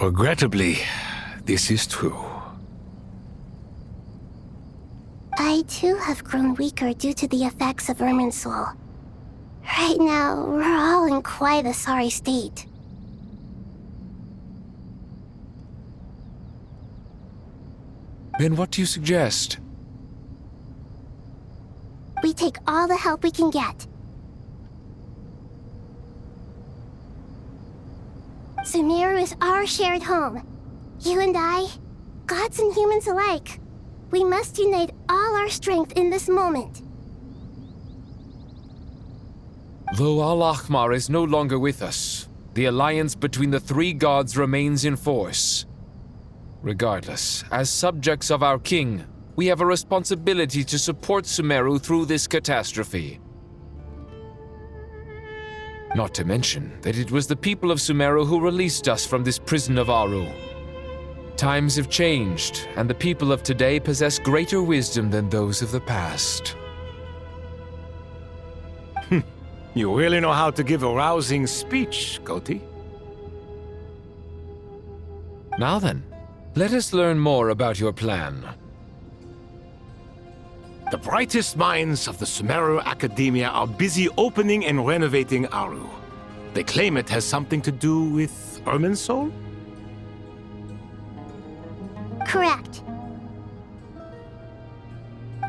Regrettably, this is true. I too have grown weaker due to the effects of Irminsul. Right now, we're all in quite a sorry state. Then what do you suggest? We take all the help we can get. Sumeru is our shared home. You and I, gods and humans alike. We must unite all our strength in this moment. Though Al-Ahmar is no longer with us, the alliance between the three gods remains in force. Regardless, as subjects of our king, we have a responsibility to support Sumeru through this catastrophe. Not to mention that it was the people of Sumeru who released us from this prison of Aru. Times have changed, and the people of today possess greater wisdom than those of the past. You really know how to give a rousing speech, Koti. Now then, let us learn more about your plan. The brightest minds of the Sumeru Academia are busy opening and renovating Aru. They claim it has something to do with Irminsul? Correct.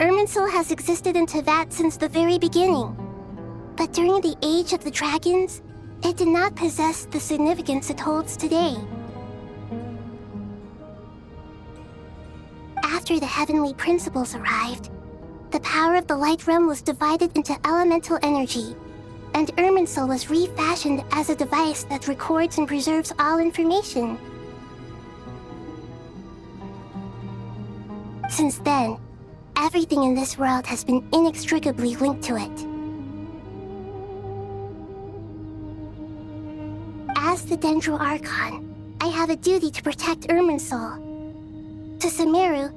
Irminsul has existed in Teyvat since the very beginning. But during the Age of the Dragons, it did not possess the significance it holds today. After the Heavenly Principles arrived, the power of the Light Realm was divided into elemental energy, and Irminsul was refashioned as a device that records and preserves all information. Since then, everything in this world has been inextricably linked to it. As the Dendro Archon, I have a duty to protect Irminsul. To Sumeru,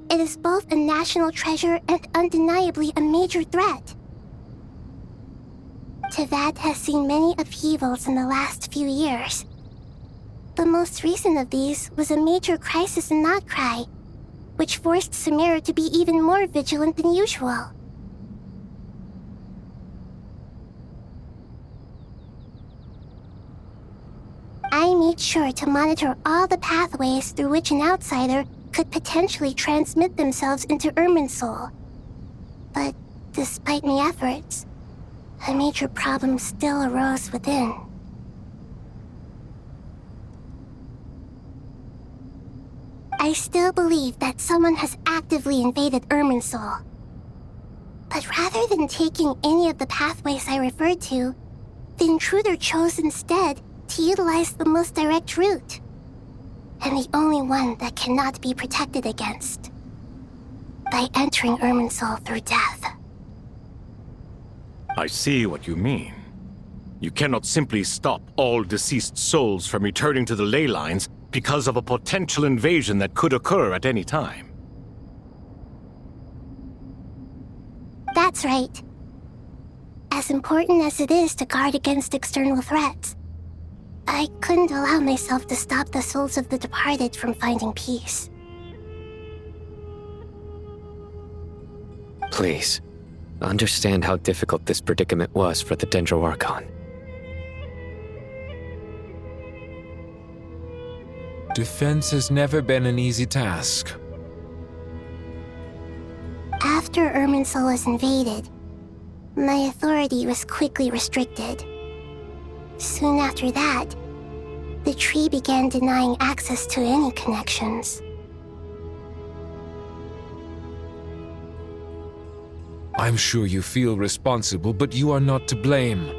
it is both a national treasure and undeniably a major threat. Teyvat has seen many upheavals in the last few years. The most recent of these was a major crisis in Notcry, which forced Sumeru to be even more vigilant than usual. I made sure to monitor all the pathways through which an outsider could potentially transmit themselves into Irminsul. But despite my efforts, a major problem still arose within. I still believe that someone has actively invaded Irminsul. But rather than taking any of the pathways I referred to, the intruder chose instead to utilize the most direct route, and the only one that cannot be protected against, by entering Irminsul through death. I see what you mean. You cannot simply stop all deceased souls from returning to the ley lines because of a potential invasion that could occur at any time. That's right. As important as it is to guard against external threats, I couldn't allow myself to stop the souls of the departed from finding peace. Please, understand how difficult this predicament was for the Dendro Archon. Defense has never been an easy task. After Irminsul was invaded, my authority was quickly restricted. Soon after that, the tree began denying access to any connections. I'm sure you feel responsible, but you are not to blame.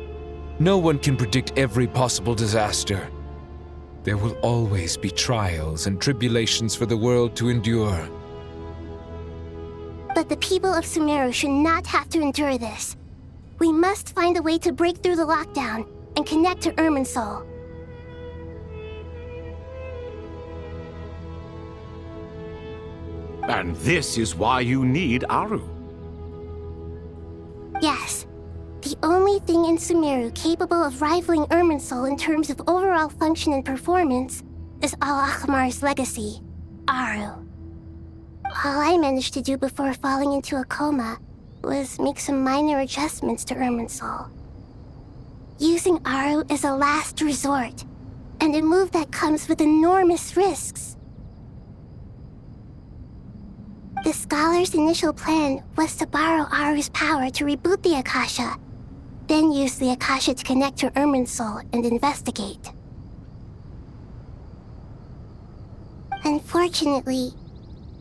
No one can predict every possible disaster. There will always be trials and tribulations for the world to endure. But the people of Sumeru should not have to endure this. We must find a way to break through the lockdown and connect to Irminsul. And this is why you need Aru. Yes. The only thing in Sumeru capable of rivaling Irminsul in terms of overall function and performance is Al-Akhmar's legacy, Aru. All I managed to do before falling into a coma was make some minor adjustments to Irminsul. Using Aru is a last resort, and a move that comes with enormous risks. The Scholar's initial plan was to borrow Aru's power to reboot the Akasha, then use the Akasha to connect to Irminsul and investigate. Unfortunately,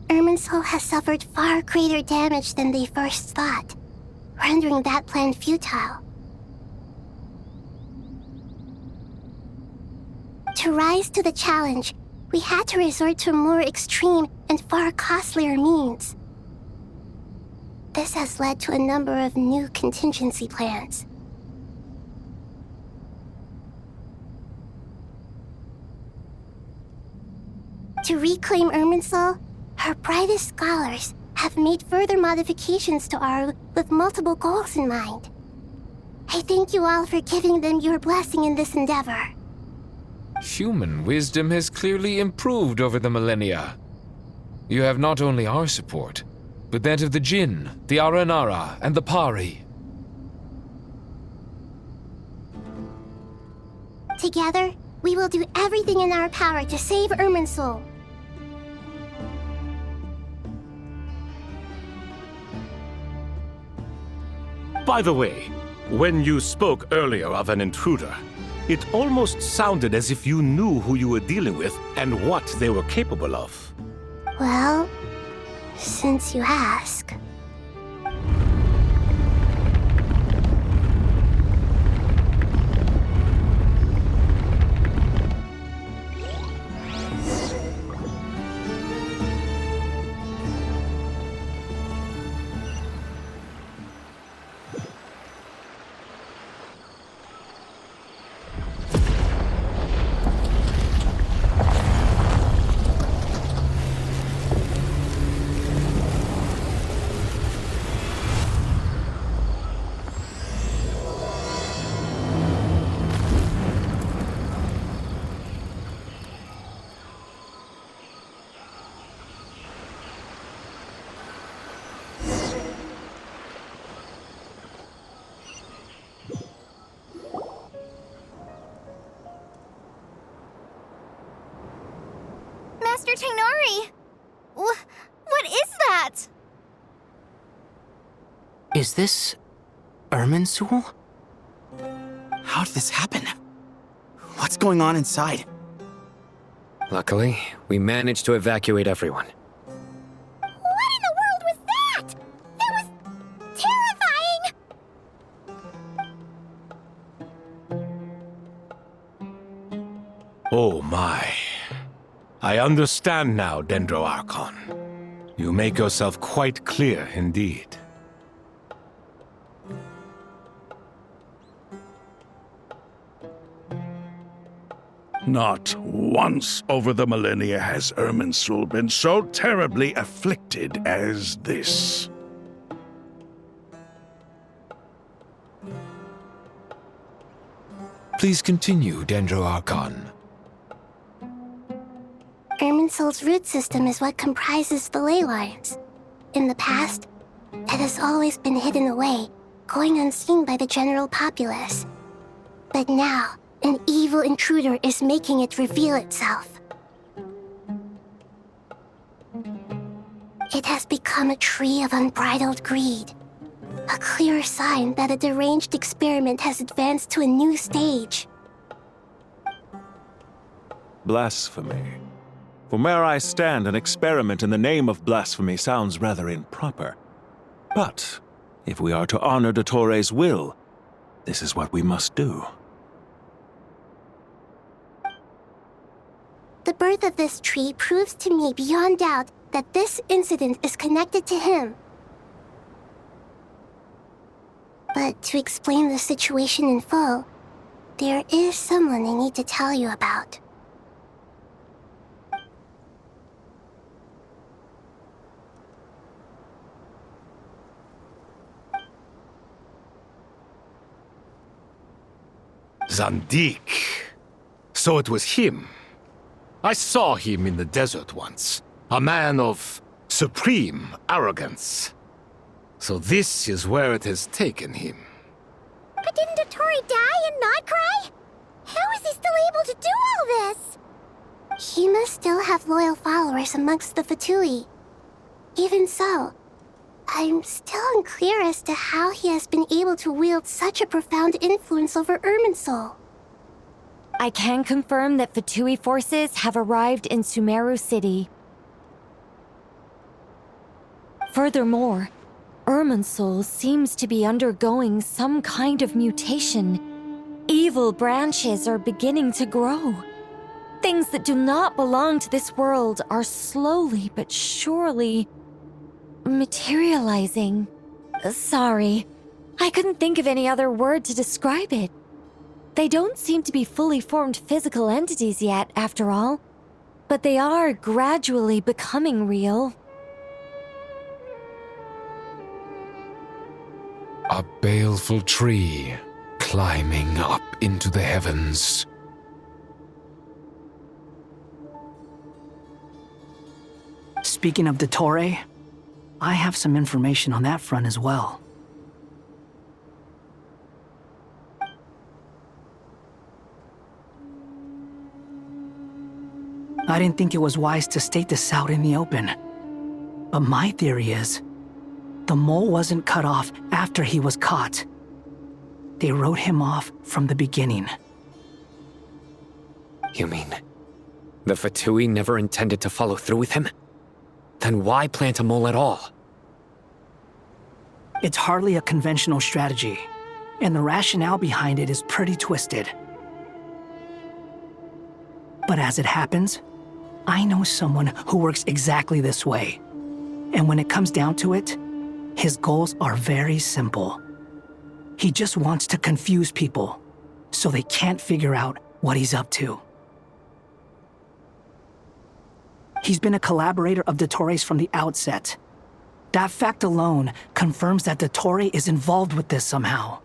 Irminsul has suffered far greater damage than they first thought, rendering that plan futile. To rise to the challenge, we had to resort to more extreme and far costlier means. This has led to a number of new contingency plans. To reclaim Irminsul, our brightest scholars have made further modifications to Aru with multiple goals in mind. I thank you all for giving them your blessing in this endeavor. Human wisdom has clearly improved over the millennia. You have not only our support, but that of the Jinn, the Aranara, and the Pari. Together, we will do everything in our power to save Irminsul. By the way, when you spoke earlier of an intruder, it almost sounded as if you knew who you were dealing with and what they were capable of. Well, since you ask. Master Tainari! What is that? Is this Irminsul? How did this happen? What's going on inside? Luckily, we managed to evacuate everyone. What in the world was that? That was terrifying! Oh my. I understand now, Dendro Archon. You make yourself quite clear indeed. Not once over the millennia has Irminsul been so terribly afflicted as this. Please continue, Dendro Archon. Irminsul's root system is what comprises the ley lines. In the past, it has always been hidden away, going unseen by the general populace. But now, an evil intruder is making it reveal itself. It has become a tree of unbridled greed, a clear sign that a deranged experiment has advanced to a new stage. Blasphemy. From where I stand, an experiment in the name of blasphemy sounds rather improper. But if we are to honor Dottores' will, this is what we must do. The birth of this tree proves to me beyond doubt that this incident is connected to him. But to explain the situation in full, there is someone I need to tell you about. Zandik. So it was him. I saw him in the desert once. A man of supreme arrogance. So this is where it has taken him. But didn't Dottore die and not cry? How is he still able to do all this? He must still have loyal followers amongst the Fatui. Even so, I'm still unclear as to how he has been able to wield such a profound influence over Irminsul. I can confirm that Fatui forces have arrived in Sumeru City. Furthermore, Irminsul seems to be undergoing some kind of mutation. Evil branches are beginning to grow. Things that do not belong to this world are slowly but surely materializing. Sorry, I couldn't think of any other word to describe it. They don't seem to be fully formed physical entities yet, after all, but they are gradually becoming real. A baleful tree climbing up into the heavens. Speaking of Dottore, I have some information on that front as well. I didn't think it was wise to state this out in the open, but my theory is the mole wasn't cut off after he was caught. They wrote him off from the beginning. You mean the Fatui never intended to follow through with him? Then why plant a mole at all? It's hardly a conventional strategy, and the rationale behind it is pretty twisted. But as it happens, I know someone who works exactly this way. And when it comes down to it, his goals are very simple. He just wants to confuse people, so they can't figure out what he's up to. He's been a collaborator of Dottore's from the outset. That fact alone confirms that Dottore is involved with this somehow.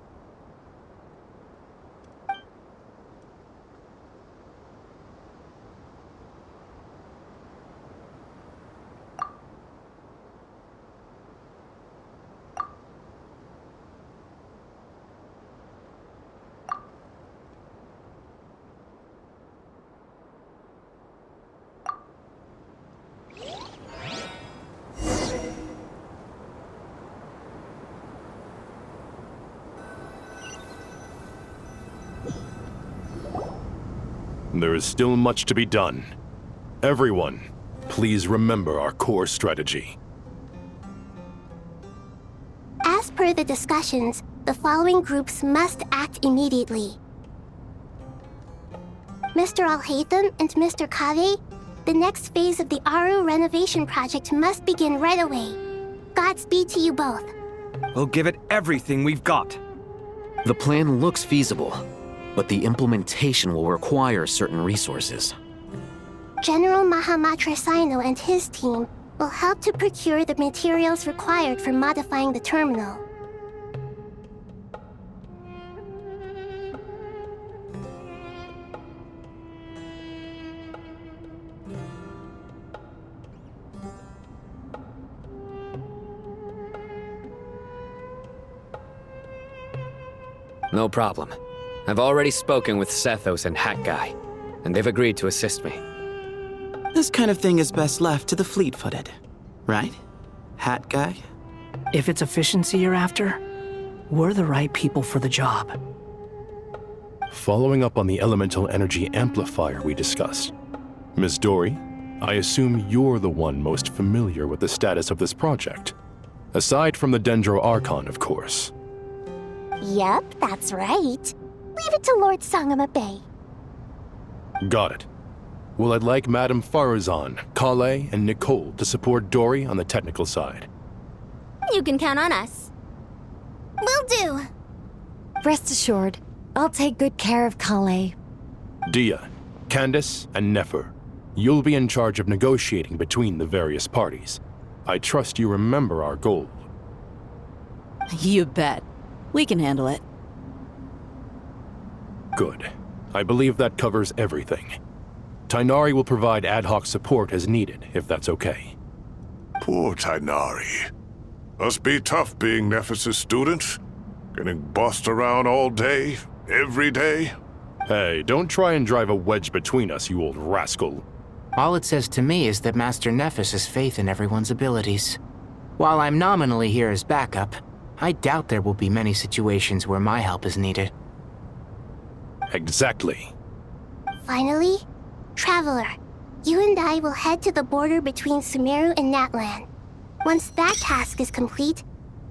There is still much to be done. Everyone, please remember our core strategy. As per the discussions, the following groups must act immediately. Mr. Al-Haytham and Mr. Kave, the next phase of the Aru renovation project must begin right away. Godspeed to you both. We'll give it everything we've got. The plan looks feasible, but the implementation will require certain resources. General Mahamatra Sino and his team will help to procure the materials required for modifying the terminal. No problem. I've already spoken with Sethos and Hat Guy, and they've agreed to assist me. This kind of thing is best left to the fleet-footed, right? Hat Guy? If it's efficiency you're after, we're the right people for the job. Following up on the elemental energy amplifier we discussed, Ms. Dory, I assume you're the one most familiar with the status of this project. Aside from the Dendro Archon, of course. Yep, that's right. Leave it to Lord Sangamabe. Got it. Well, I'd like Madame Farazan, Kale, and Nicole to support Dory on the technical side. You can count on us. Will do. Rest assured, I'll take good care of Kale. Dia, Candace, and Nefer, you'll be in charge of negotiating between the various parties. I trust you remember our goal. You bet. We can handle it. Good. I believe that covers everything. Tainari will provide ad hoc support as needed, if that's okay. Poor Tainari. Must be tough being Nephis' student. Getting bossed around all day, every day. Hey, don't try and drive a wedge between us, you old rascal. All it says to me is that Master Nephis has faith in everyone's abilities. While I'm nominally here as backup, I doubt there will be many situations where my help is needed. Exactly. Finally, Traveler, you and I will head to the border between Sumeru and Natlan. Once that task is complete,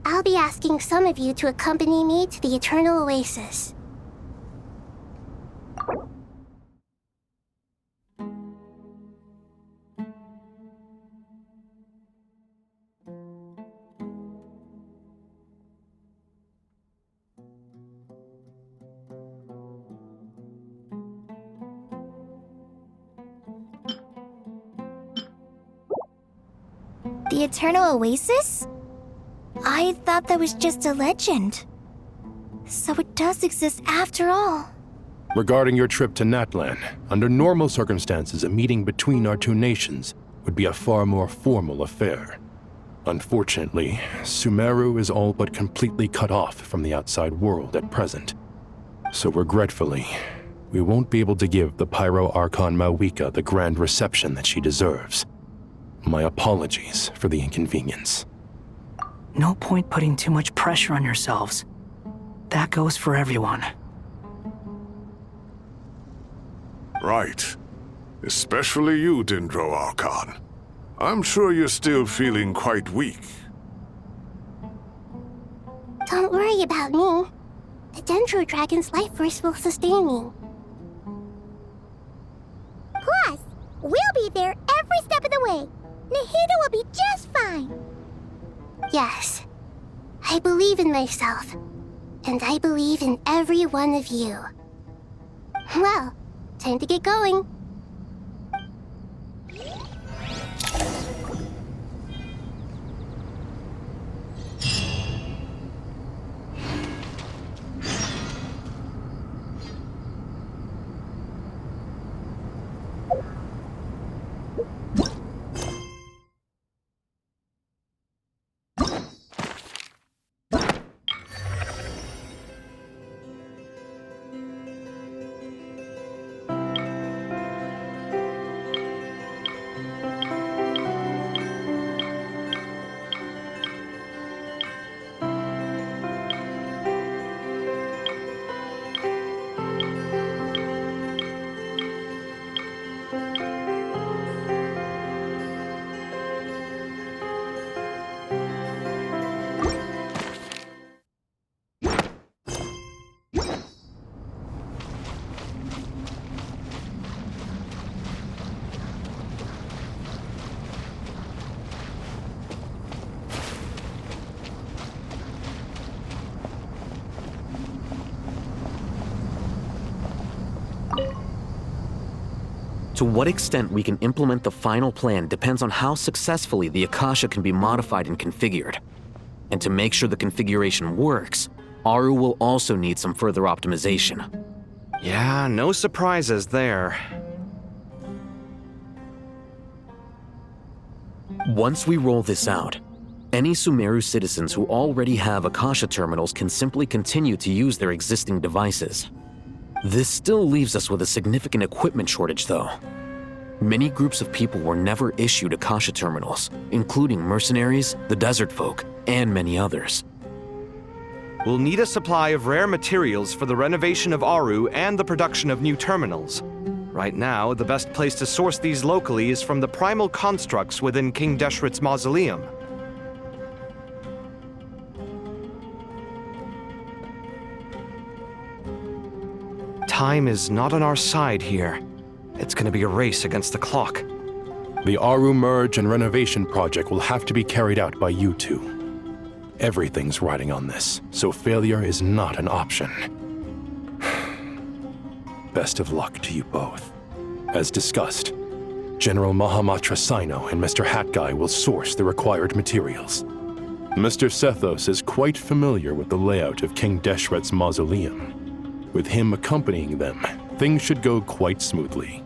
I'll be asking some of you to accompany me to the Eternal Oasis. The Eternal Oasis? I thought that was just a legend. So it does exist after all. Regarding your trip to Natlan, under normal circumstances, a meeting between our two nations would be a far more formal affair. Unfortunately, Sumeru is all but completely cut off from the outside world at present. So regretfully, we won't be able to give the Pyro Archon Mawika the grand reception that she deserves. My apologies for the inconvenience. No point putting too much pressure on yourselves. That goes for everyone. Right. Especially you, Dendro Archon. I'm sure you're still feeling quite weak. Don't worry about me. The Dendro Dragon's life force will sustain me. Plus, we'll be there every step of the way. Nahida will be just fine. Yes. I believe in myself. And I believe in every one of you. Well, time to get going. To what extent we can implement the final plan depends on how successfully the Akasha can be modified and configured. And to make sure the configuration works, Aru will also need some further optimization. Yeah, no surprises there. Once we roll this out, any Sumeru citizens who already have Akasha terminals can simply continue to use their existing devices. This still leaves us with a significant equipment shortage, though. Many groups of people were never issued Akasha terminals, including mercenaries, the desert folk, and many others. We'll need a supply of rare materials for the renovation of Aru and the production of new terminals. Right now, the best place to source these locally is from the primal constructs within King Deshret's mausoleum. Time is not on our side here. It's gonna be a race against the clock. The Aru merge and renovation project will have to be carried out by you two. Everything's riding on this, so failure is not an option. Best of luck to you both. As discussed, General Mahamatra Sino and Mr. Hatguy will source the required materials. Mr. Sethos is quite familiar with the layout of King Deshret's mausoleum. With him accompanying them, things should go quite smoothly.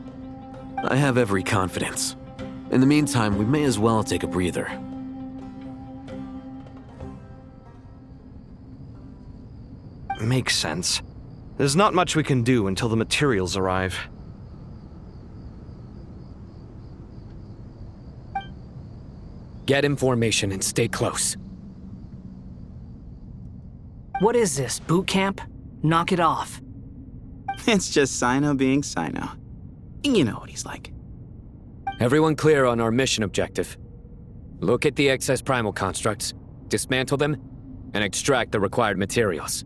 I have every confidence. In the meantime, we may as well take a breather. Makes sense. There's not much we can do until the materials arrive. Get information and stay close. What is this, boot camp? Knock it off. It's just Sino being Sino. You know what he's like. Everyone clear on our mission objective. Look at the excess primal constructs, dismantle them, and extract the required materials.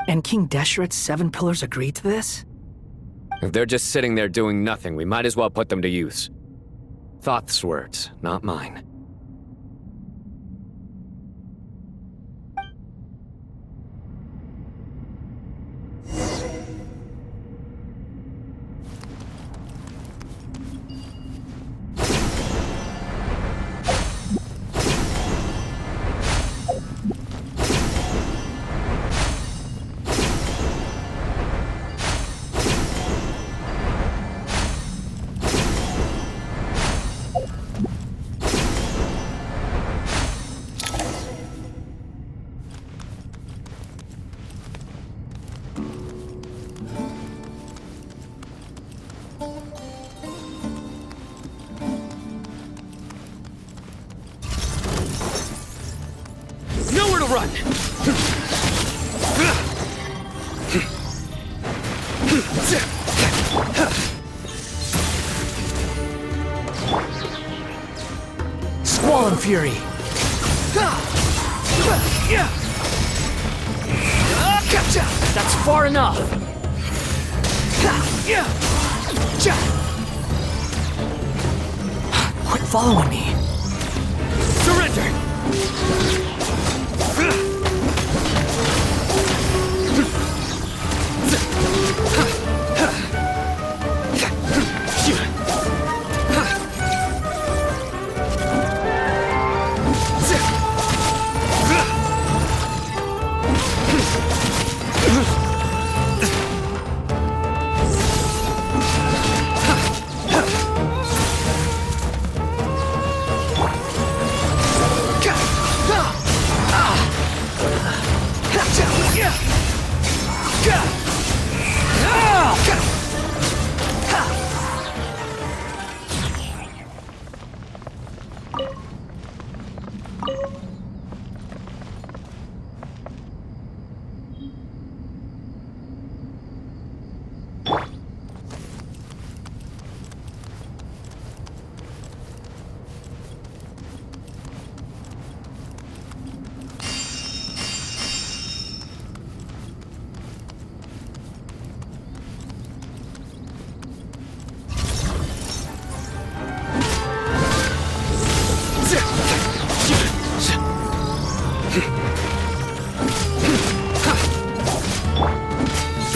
And King Deshret's 7 pillars agreed to this? If they're just sitting there doing nothing, we might as well put them to use. Thoth's words, not mine. Nowhere to run! Squall Fury! That's far enough! Quit following me! Surrender!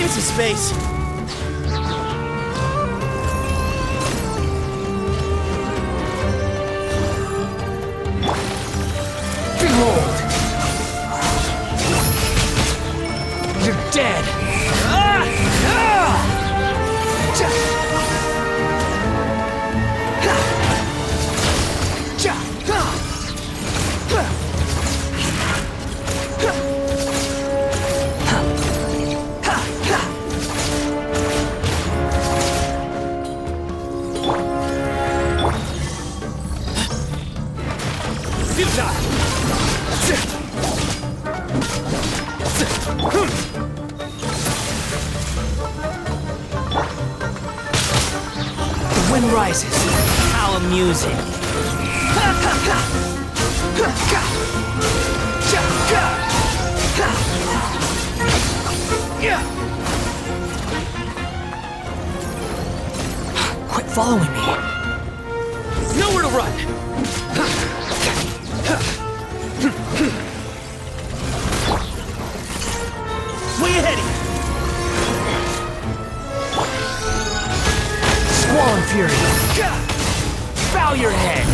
Into space! Behold! You're dead! The wind rises. How amusing. Quit following me. Nowhere to run! Way ahead of you. Squall and Fury. Bow your head.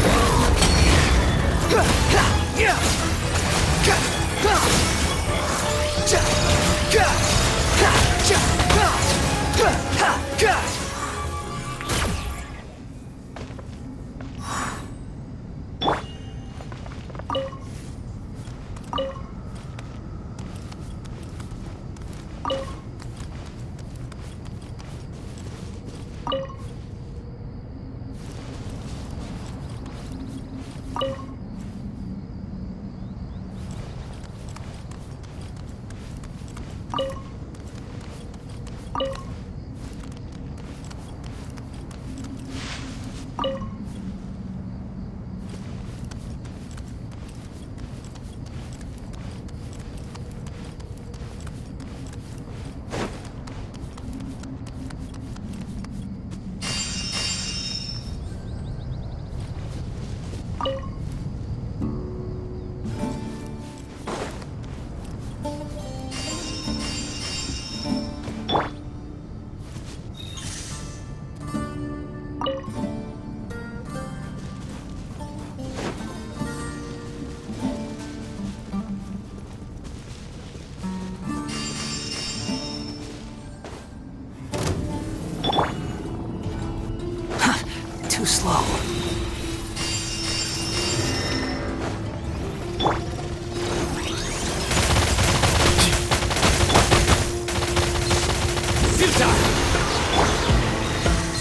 Too slow.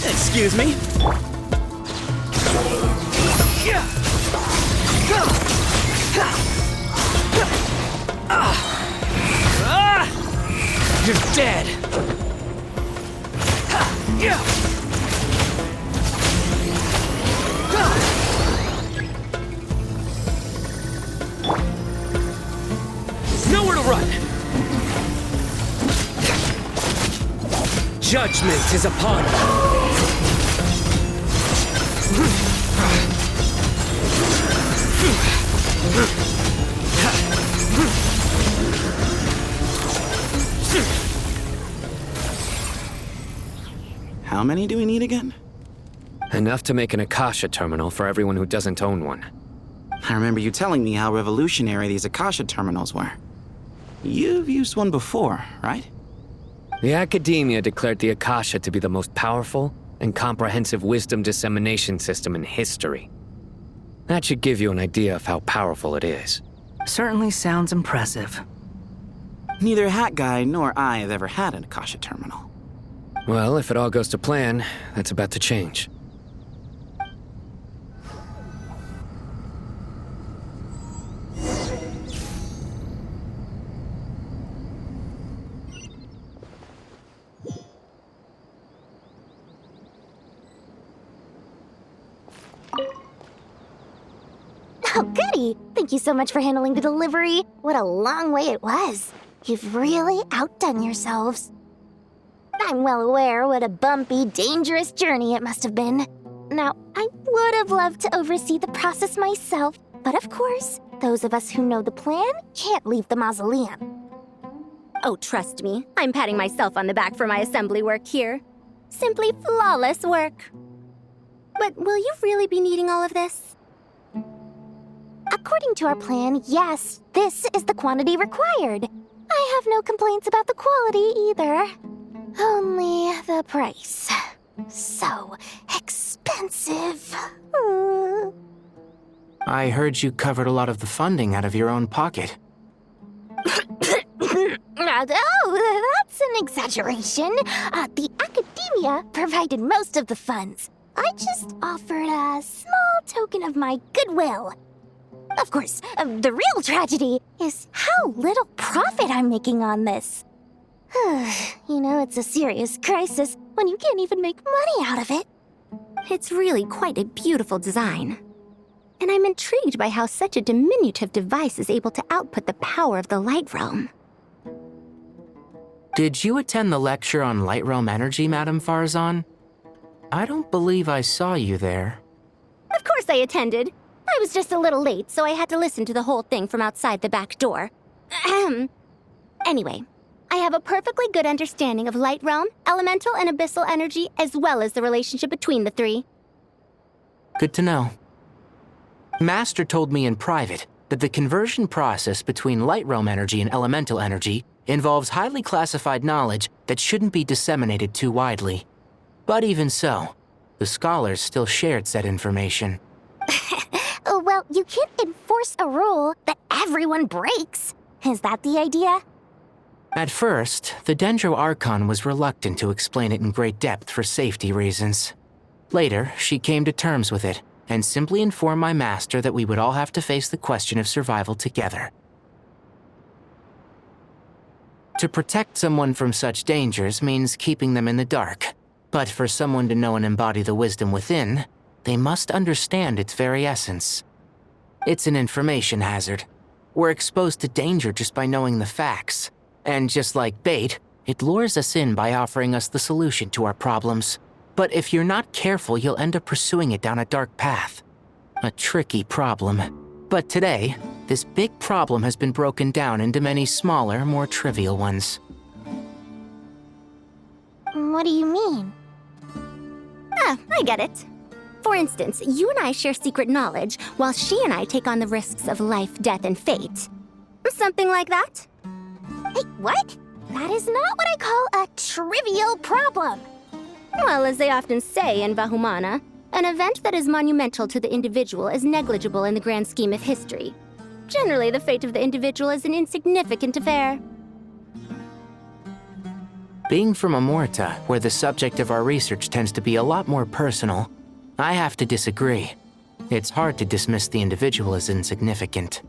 Excuse me? You're dead. Nowhere to run! Judgment is upon you. How many do we need again? Enough to make an Akasha terminal for everyone who doesn't own one. I remember you telling me how revolutionary these Akasha terminals were. You've used one before, right? The Academia declared the Akasha to be the most powerful and comprehensive wisdom dissemination system in history. That should give you an idea of how powerful it is. Certainly sounds impressive. Neither Hat Guy nor I have ever had an Akasha terminal. Well, if it all goes to plan, that's about to change. Oh, goody! Thank you so much for handling the delivery. What a long way it was. You've really outdone yourselves. I'm well aware what a bumpy, dangerous journey it must have been. Now, I would have loved to oversee the process myself, but of course, those of us who know the plan can't leave the mausoleum. Oh, trust me, I'm patting myself on the back for my assembly work here. Simply flawless work. But will you really be needing all of this? According to our plan, yes, this is the quantity required. I have no complaints about the quality either. Only the price. So expensive. I heard you covered a lot of the funding out of your own pocket. Oh, that's an exaggeration. The Academia provided most of the funds. I just offered a small token of my goodwill. Of course, the real tragedy is how little profit I'm making on this. You know, it's a serious crisis when you can't even make money out of it. It's really quite a beautiful design. And I'm intrigued by how such a diminutive device is able to output the power of the Light Realm. Did you attend the lecture on Light Realm energy, Madame Farzan? I don't believe I saw you there. Of course I attended. I was just a little late, so I had to listen to the whole thing from outside the back door. Anyway, I have a perfectly good understanding of Light Realm, elemental and abyssal energy, as well as the relationship between the three. Good to know. Master told me in private that the conversion process between Light Realm energy and elemental energy involves highly classified knowledge that shouldn't be disseminated too widely. But even so, the scholars still shared said information. Well, you can't enforce a rule that everyone breaks. Is that the idea? At first, the Dendro Archon was reluctant to explain it in great depth for safety reasons. Later, she came to terms with it, and simply informed my master that we would all have to face the question of survival together. To protect someone from such dangers means keeping them in the dark, but for someone to know and embody the wisdom within, they must understand its very essence. It's an information hazard. We're exposed to danger just by knowing the facts, and just like bait, it lures us in by offering us the solution to our problems. But if you're not careful, you'll end up pursuing it down a dark path. A tricky problem. But today, this big problem has been broken down into many smaller, more trivial ones. What do you mean? Ah, I get it. For instance, you and I share secret knowledge, while she and I take on the risks of life, death, and fate. Something like that? Hey, what? That is not what I call a trivial problem. Well, as they often say in Vahumana, an event that is monumental to the individual is negligible in the grand scheme of history. Generally, the fate of the individual is an insignificant affair. Being from Amorta, where the subject of our research tends to be a lot more personal, I have to disagree. It's hard to dismiss the individual as insignificant.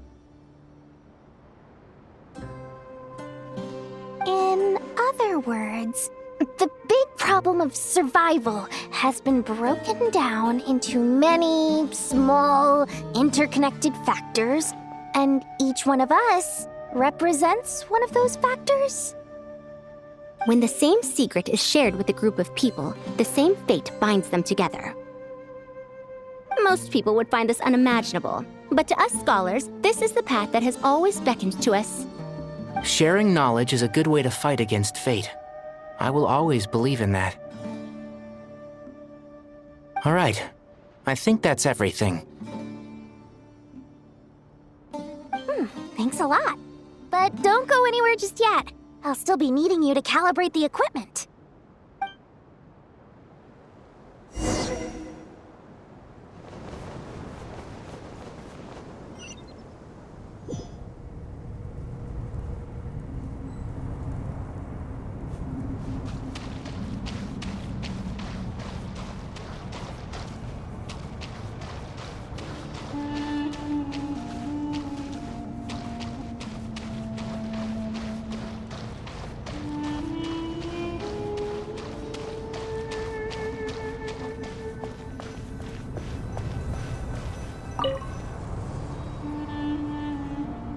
In other words, the big problem of survival has been broken down into many small, interconnected factors, and each one of us represents one of those factors. When the same secret is shared with a group of people, the same fate binds them together. Most people would find this unimaginable, but to us scholars, this is the path that has always beckoned to us. Sharing knowledge is a good way to fight against fate. I will always believe in that. All right, I think that's everything. Thanks a lot. But don't go anywhere just yet. I'll still be needing you to calibrate the equipment.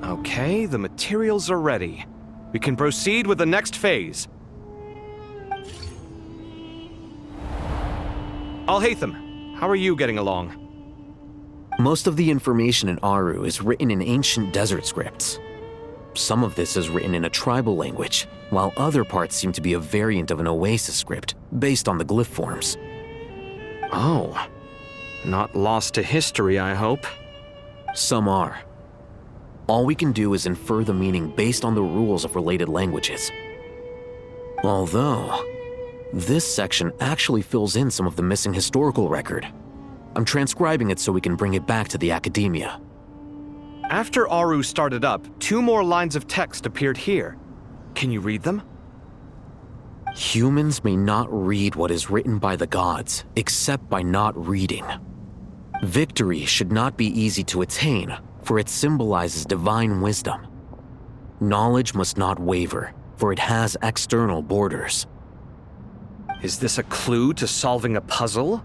Okay, the materials are ready. We can proceed with the next phase. Alhaitham, how are you getting along? Most of the information in Aru is written in ancient desert scripts. Some of this is written in a tribal language, while other parts seem to be a variant of an oasis script, based on the glyph forms. Oh. Not lost to history, I hope. Some are. All we can do is infer the meaning based on the rules of related languages. Although, this section actually fills in some of the missing historical record. I'm transcribing it so we can bring it back to the academia. After Aru started up, 2 more lines of text appeared here. Can you read them? Humans may not read what is written by the gods, except by not reading. Victory should not be easy to attain, for it symbolizes divine wisdom. Knowledge must not waver, for it has external borders. Is this a clue to solving a puzzle?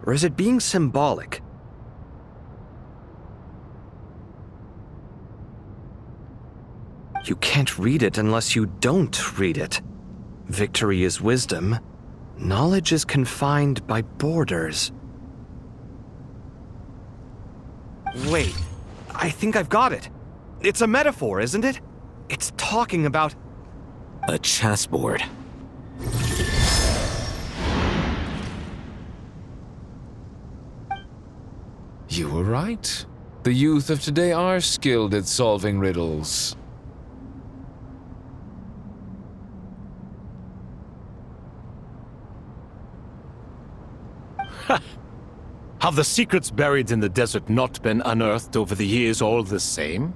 Or is it being symbolic? You can't read it unless you don't read it. Victory is wisdom. Knowledge is confined by borders. Wait, I think I've got it. It's a metaphor, isn't it? It's talking about... a chessboard. You were right. The youth of today are skilled at solving riddles. Have the secrets buried in the desert not been unearthed over the years all the same?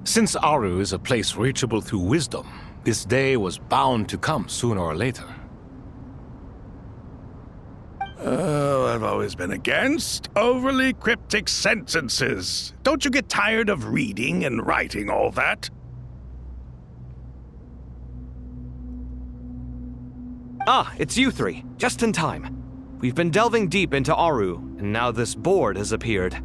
Since Aru is a place reachable through wisdom, This day was bound to come sooner or later. I've always been against overly cryptic sentences. Don't you get tired of reading and writing all that? Ah, it's you three. Just in time. We've been delving deep into Aru, and now this board has appeared.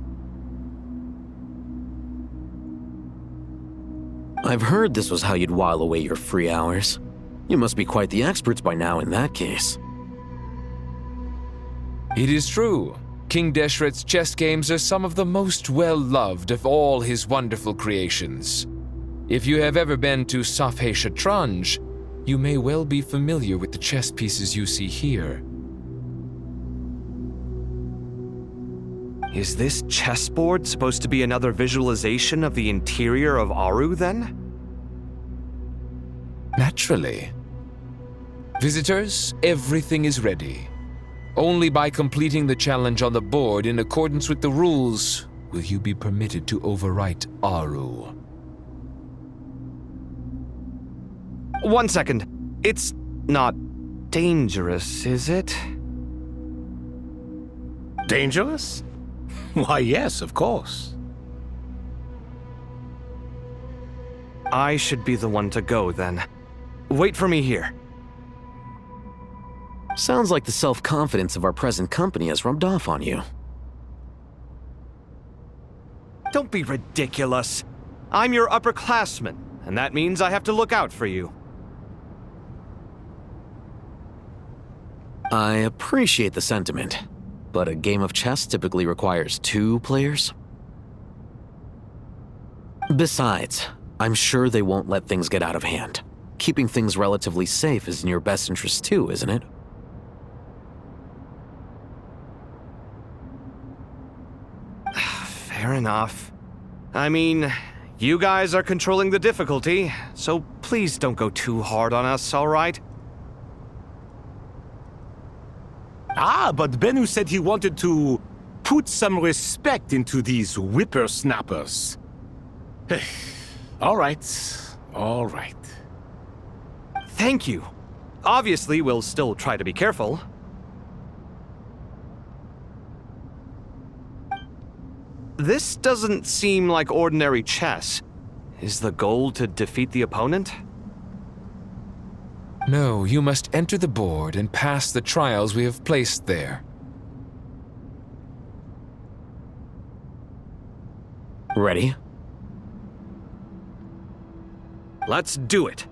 I've heard this was how you'd while away your free hours. You must be quite the experts by now in that case. It is true. King Deshret's chess games are some of the most well-loved of all his wonderful creations. If you have ever been to Safhe Shatranj, you may well be familiar with the chess pieces you see here. Is this chessboard supposed to be another visualization of the interior of Aru, then? Naturally. Visitors, everything is ready. Only by completing the challenge on the board in accordance with the rules will you be permitted to overwrite Aru. 1 second. It's not dangerous, is it? Dangerous? Why, yes, of course. I should be the one to go, then. Wait for me here. Sounds like the self-confidence of our present company has rubbed off on you. Don't be ridiculous. I'm your upperclassman, and that means I have to look out for you. I appreciate the sentiment, but a game of chess typically requires 2 players. Besides, I'm sure they won't let things get out of hand. Keeping things relatively safe is in your best interest too, isn't it? Fair enough. I mean, you guys are controlling the difficulty, so please don't go too hard on us, all right? Ah, but Bennu said he wanted to put some respect into these whippersnappers. All right, all right. Thank you. Obviously, we'll still try to be careful. This doesn't seem like ordinary chess. Is the goal to defeat the opponent? No, you must enter the board and pass the trials we have placed there. Ready? Let's do it.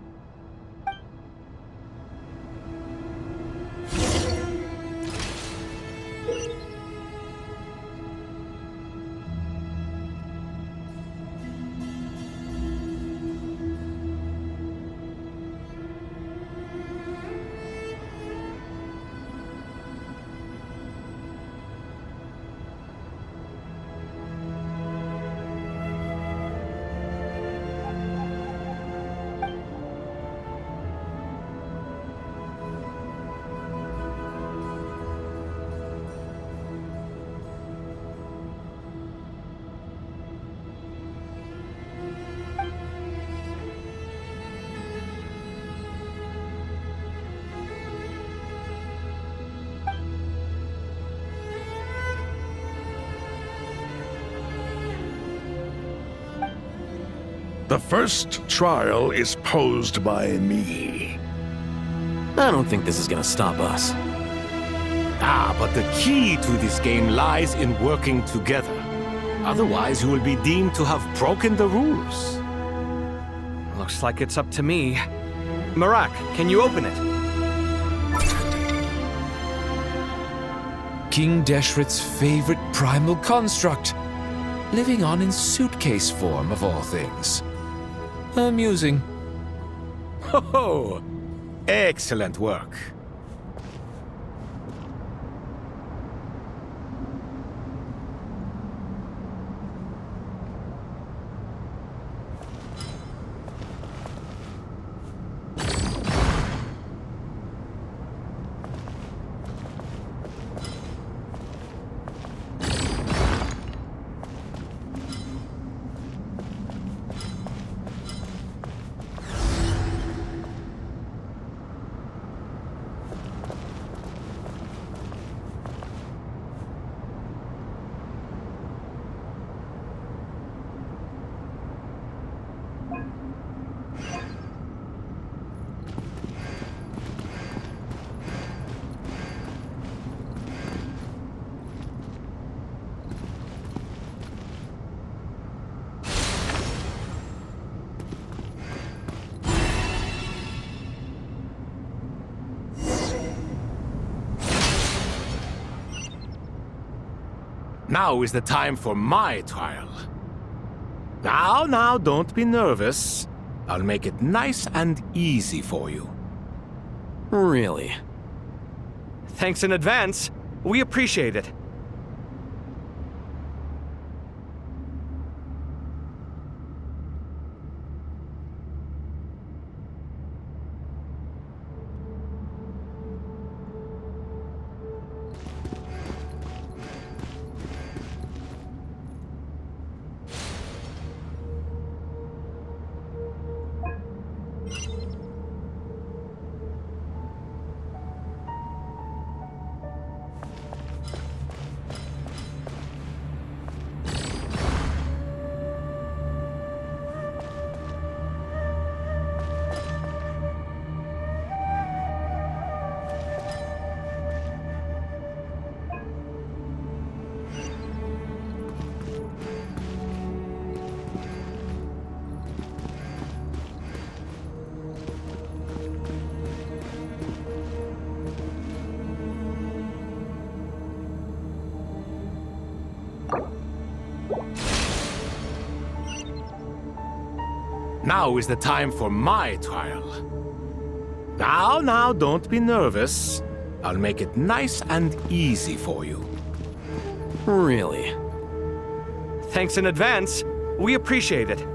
The first trial is posed by me. I don't think this is gonna stop us. Ah, but the key to this game lies in working together. Otherwise, you will be deemed to have broken the rules. Looks like it's up to me. Marak, can you open it? King Deshret's favorite primal construct, living on in suitcase form of all things. Amusing. Ho-ho! Excellent work. Now is the time for my trial. Now, don't be nervous. I'll make it nice and easy for you. Really? Thanks in advance. We appreciate it. Now is the time for my trial. Now, don't be nervous. I'll make it nice and easy for you. Really? Thanks in advance. We appreciate it.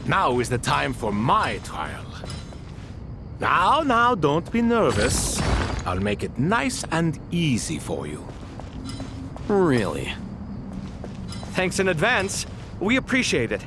Now is the time for my trial. Now, don't be nervous. I'll make it nice and easy for you. Really? Thanks in advance. We appreciate it.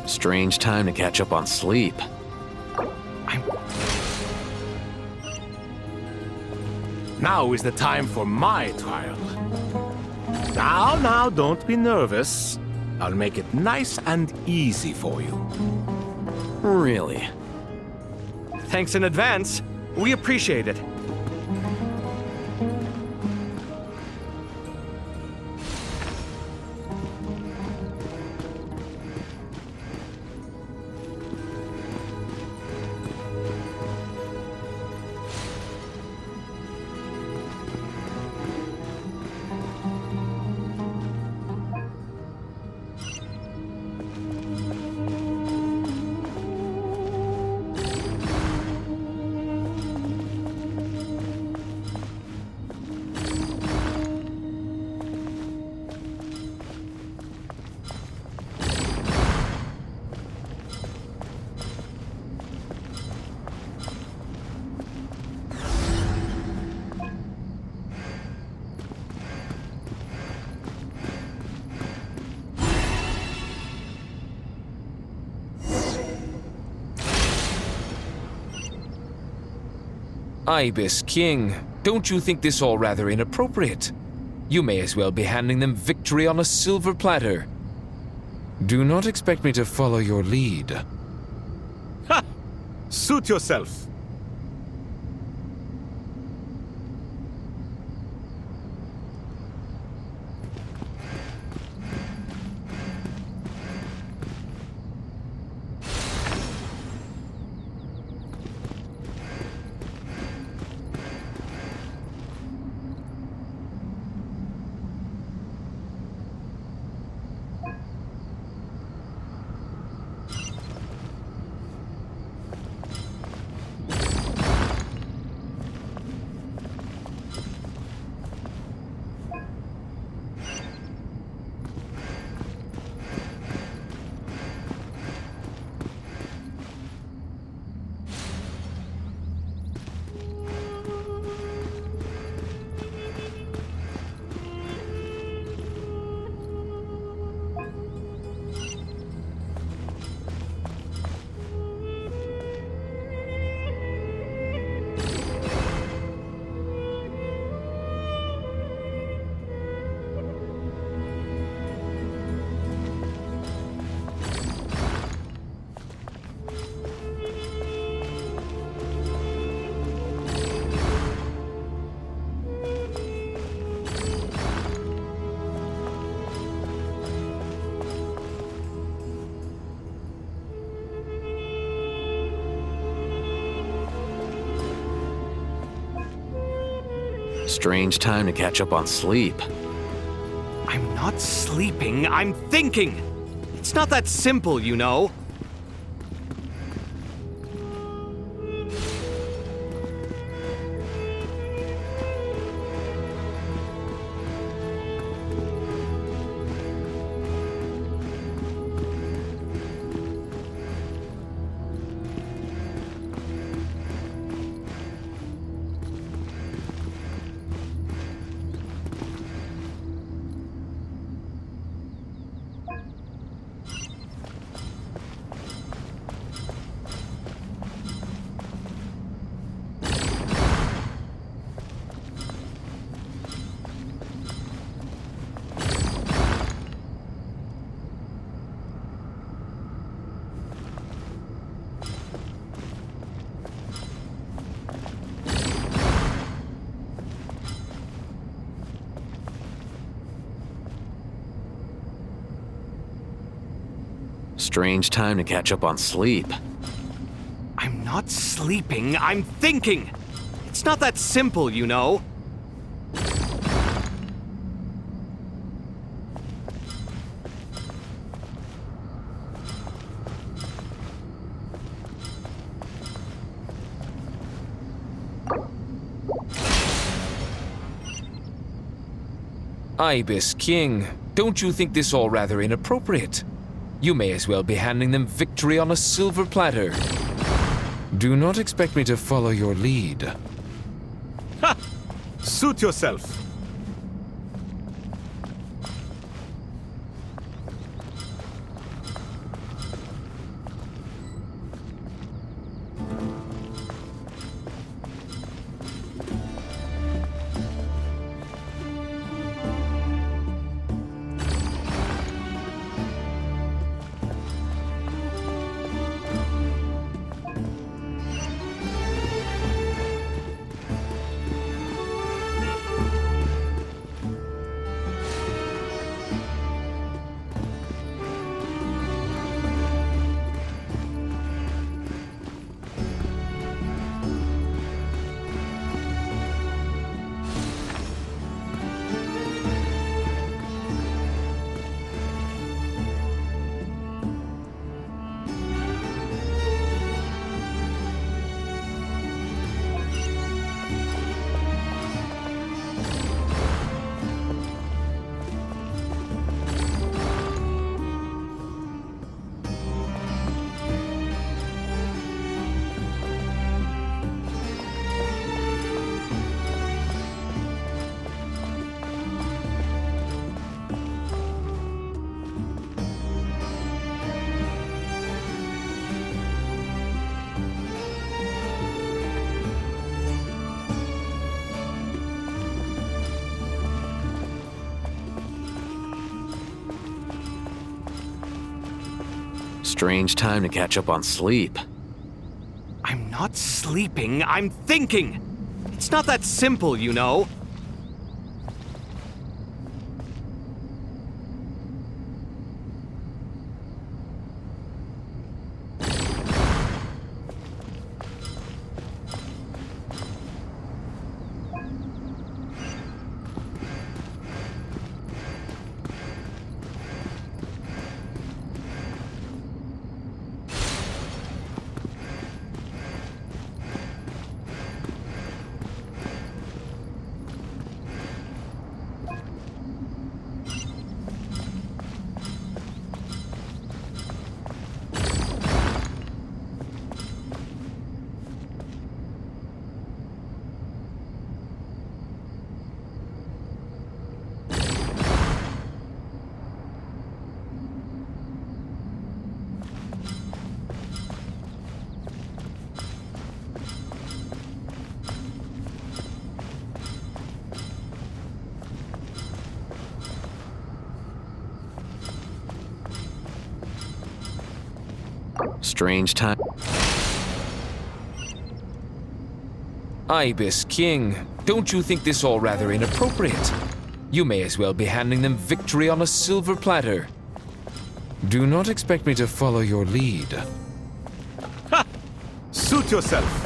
Strange time to catch up on sleep. Now is the time for my trial. Now, don't be nervous. I'll make it nice and easy for you. Really? Thanks in advance. We appreciate it. Ibis King, don't you think this all rather inappropriate? You may as well be handing them victory on a silver platter. Do not expect me to follow your lead. Ha! Suit yourself. Strange time to catch up on sleep. I'm not sleeping, I'm thinking! It's not that simple, you know. Strange time to catch up on sleep. I'm not sleeping, I'm thinking! It's not that simple, you know. Ibis King, don't you think this all rather inappropriate? You may as well be handing them victory on a silver platter. Do not expect me to follow your lead. Ha! Suit yourself. Strange time to catch up on sleep. I'm not sleeping, I'm thinking! It's not that simple, you know. Strange time. Ibis King, don't you think this all rather inappropriate? You may as well be handing them victory on a silver platter. Do not expect me to follow your lead. Ha! Suit yourself.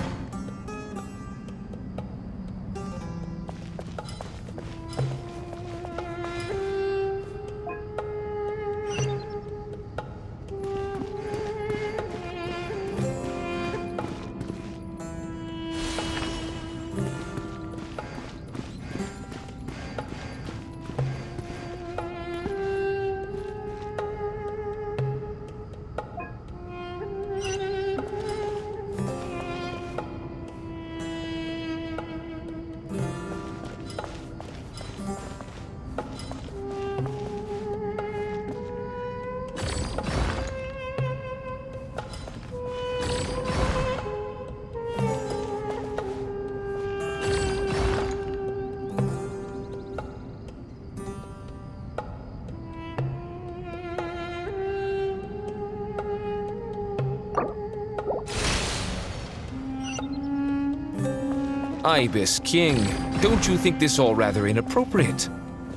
Ibis King, don't you think this all rather inappropriate?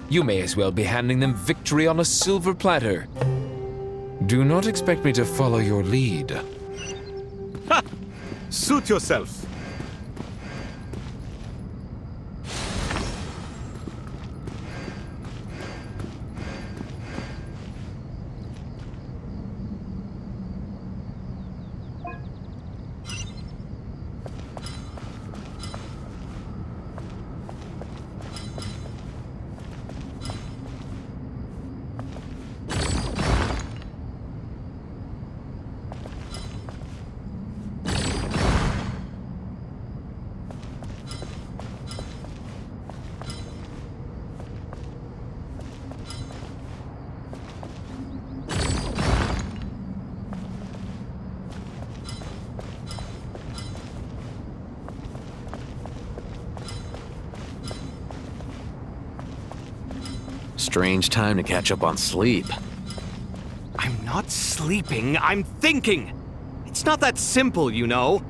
You may as well be handing them victory on a silver platter. Do not expect me to follow your lead. Ha! Suit yourself. Strange time to catch up on sleep. I'm not sleeping, I'm thinking! It's not that simple, you know.